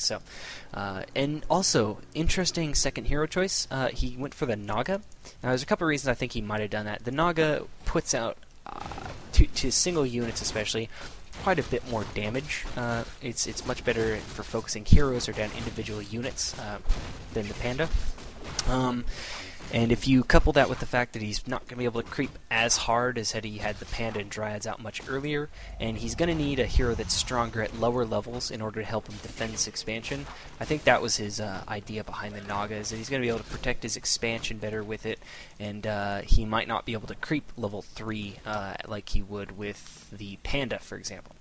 So, and also, interesting second hero choice. He went for the Naga. Now, there's a couple of reasons I think he might have done that. The Naga puts out, to single units especially, quite a bit more damage. It's much better for focusing heroes or down individual units than the Panda. And if you couple that with the fact that he's not going to be able to creep as hard as had he had the Panda and Dryads out much earlier, and he's going to need a hero that's stronger at lower levels in order to help him defend this expansion, I think that was his idea behind the Naga, is that he's going to be able to protect his expansion better with it, and he might not be able to creep level 3 like he would with the Panda, for example.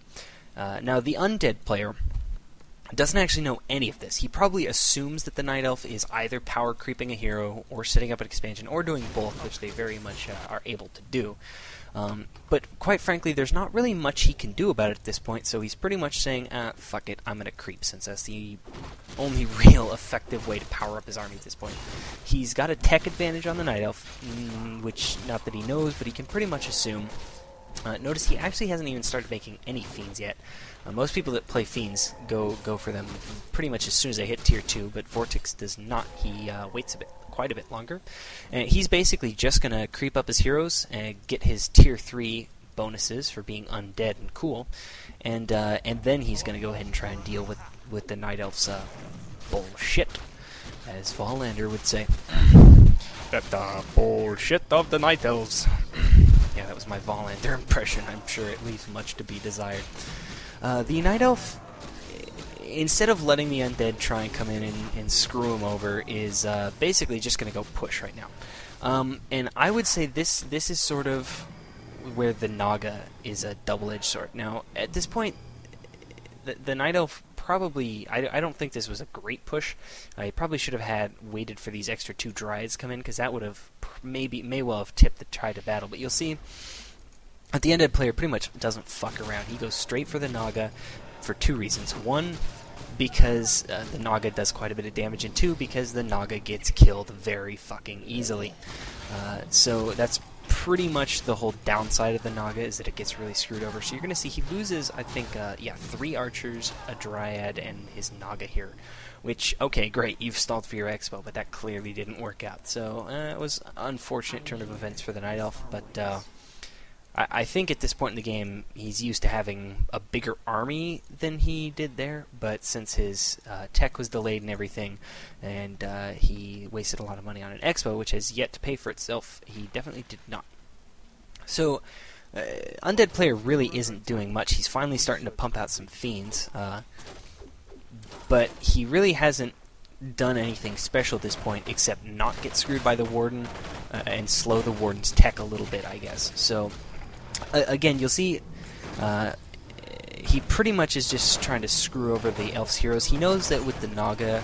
Now, the Undead player doesn't actually know any of this. He probably assumes that the Night Elf is either power creeping a hero or setting up an expansion or doing both, which they very much are able to do. But quite frankly, there's not really much he can do about it at this point, so he's pretty much saying, fuck it, I'm going to creep, since that's the only real effective way to power up his army at this point. He's got a tech advantage on the Night Elf, which, not that he knows, but he can pretty much assume. Notice he actually hasn't even started making any Fiends yet. Most people that play Fiends go for them pretty much as soon as they hit Tier 2, but Vortex does not. He waits quite a bit longer. And he's basically just going to creep up his heroes and get his Tier 3 bonuses for being undead and cool, and then he's going to go ahead and try and deal with the Night Elf's bullshit, as Valander would say. That bullshit of the Night Elves. Yeah, that was my Valander impression. I'm sure it leaves much to be desired. The Night Elf, instead of letting the Undead try and come in and screw him over, is basically just going to go push right now. And I would say this is sort of where the Naga is a double-edged sword. Now, at this point, the Night Elf probably... I don't think this was a great push. He probably should have waited for these extra 2 Dryads come in, because that would have may well have tipped the tide of battle. But you'll see, the Undead player pretty much doesn't fuck around. He goes straight for the Naga for 2 reasons. 1, because the Naga does quite a bit of damage, and 2, because the Naga gets killed very fucking easily. So that's pretty much the whole downside of the Naga, is that it gets really screwed over. So you're going to see he loses, I think, 3 archers, a Dryad, and his Naga here. Which, okay, great, you've stalled for your expo, but that clearly didn't work out. So it was an unfortunate turn of events for the Night Elf, but I think at this point in the game he's used to having a bigger army than he did there, but since his tech was delayed and everything, and he wasted a lot of money on an expo, which has yet to pay for itself, he definitely did not. So, Undead player really isn't doing much. He's finally starting to pump out some Fiends, but he really hasn't done anything special at this point except not get screwed by the Warden and slow the Warden's tech a little bit, I guess. So, again, you'll see he pretty much is just trying to screw over the Elf's heroes. He knows that with the Naga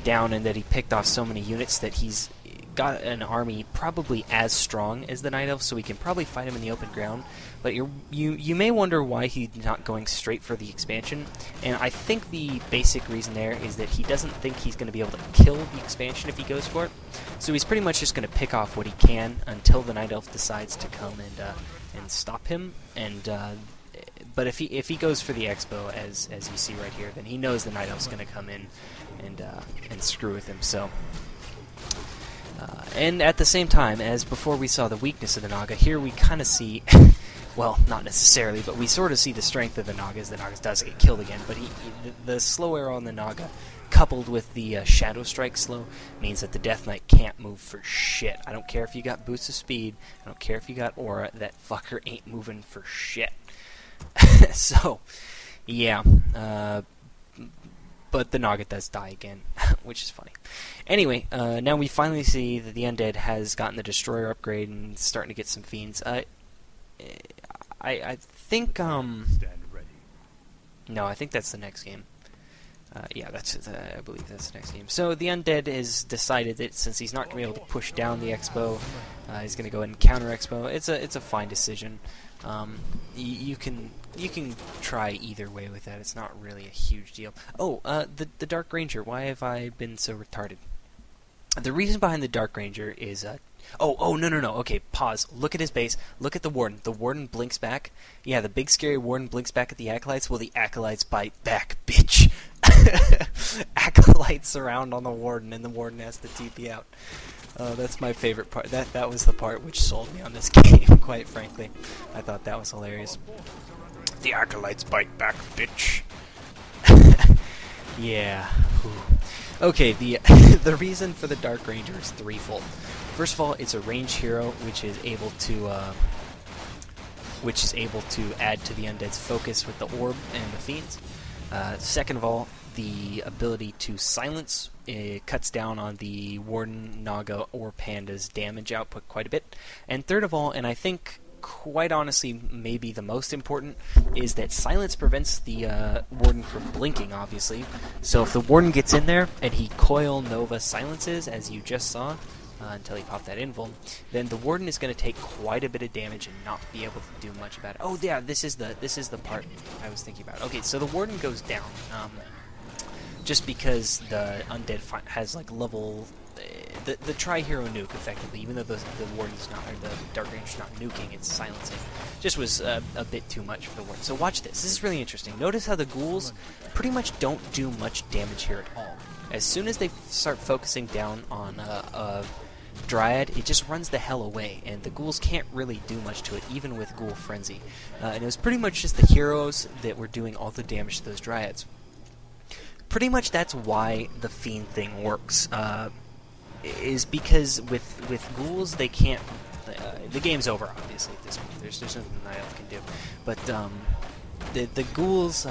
down and that he picked off so many units that he's got an army probably as strong as the Night Elf, so he can probably fight him in the open ground. But you may wonder why he's not going straight for the expansion, and I think the basic reason there is that he doesn't think he's going to be able to kill the expansion if he goes for it. So he's pretty much just going to pick off what he can until the Night Elf decides to come and stop him. And but if he goes for the expo, as you see right here, then he knows the Night Elf's going to come in and screw with him. So. And at the same time, as before we saw the weakness of the Naga, here we kind of see, well, not necessarily, but we sort of see the strength of the Naga, as the Naga does get killed again. But the slow arrow on the Naga, coupled with the Shadow Strike slow, means that the Death Knight can't move for shit. I don't care if you got boosts of speed, I don't care if you got aura, that fucker ain't moving for shit. So, yeah, but the Naga does die again, which is funny. Anyway, now we finally see that the Undead has gotten the Destroyer upgrade and starting to get some Fiends. I think, no, I think that's the next game. Yeah, I believe that's the next game. So the Undead has decided that since he's not going to be able to push down the Expo, he's going to go ahead and counter Expo. It's a fine decision. You can try either way with that. It's not really a huge deal. Oh, the Dark Ranger. Why have I been so retarded? The reason behind the Dark Ranger is no. Okay, pause. Look at his base. Look at the Warden. The Warden blinks back. Yeah, the big scary Warden blinks back at the Acolytes. Well, the Acolytes bite back, bitch. acolytes around on the Warden, and the Warden has to TP out. That's my favorite part. That was the part which sold me on this game, quite frankly. I thought that was hilarious. The acolytes bite back, bitch. Yeah. Ooh. Okay, the the reason for the Dark Ranger is threefold. First of all, it's a ranged hero which is able to add to the Undead's focus with the orb and the fiends. Second of all, the ability to silence cuts down on the Warden, Naga, or Panda's damage output quite a bit. And third of all, and I think quite honestly maybe the most important, is that silence prevents the Warden from blinking, obviously. So if the Warden gets in there and he Coil Nova silences, as you just saw, until he popped that invul, then the Warden is going to take quite a bit of damage and not be able to do much about it. Oh yeah, this is the part I was thinking about. Okay, so the Warden goes down just because the Undead has like level the tri-hero nuke effectively, even though the Warden's not, or the Dark Ranger's not nuking, it's silencing. Just was a bit too much for the Warden. So watch this. This is really interesting. Notice how the ghouls pretty much don't do much damage here at all. As soon as they start focusing down on Dryad, it just runs the hell away, and the ghouls can't really do much to it, even with Ghoul Frenzy. And it was pretty much just the heroes that were doing all the damage to those Dryads. Pretty much that's why the Fiend thing works, is because with ghouls, they can't... the game's over, obviously, at this point. There's nothing Night Elf can do. But the ghouls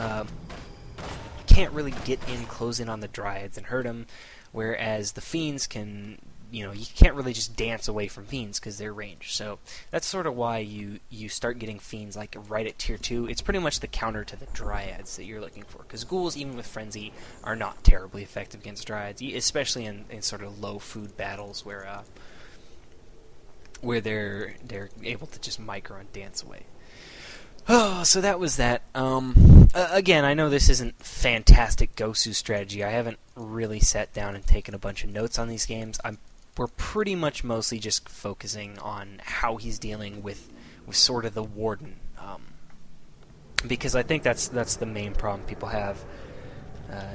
can't really get in, close in on the Dryads and hurt them, whereas the Fiends can... you can't really just dance away from Fiends because they're ranged. So that's sort of why you start getting Fiends like right at tier 2. It's pretty much the counter to the Dryads that you're looking for, because ghouls, even with Frenzy, are not terribly effective against Dryads, especially in sort of low food battles where they're able to just micro and dance away. Oh, so that was that. Again, I know this isn't fantastic Gosu strategy. I haven't really sat down and taken a bunch of notes on these games. We're pretty much mostly just focusing on how he's dealing with sort of the Warden, because I think that's the main problem people have,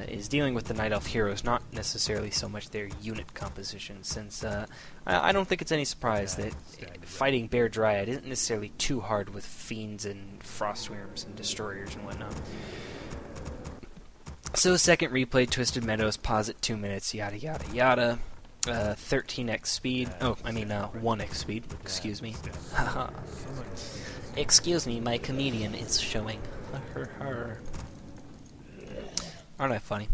is dealing with the Night Elf heroes, not necessarily so much their unit composition, since I don't think it's any surprise that fighting Bear Dryad isn't necessarily too hard with Fiends and Frostworms and Destroyers and whatnot. So second replay, Twisted Meadows, pause at 2 minutes, yada yada yada. 13x speed. Oh, I mean 1x speed. Excuse me. Excuse me, my comedian is showing. Aren't I funny?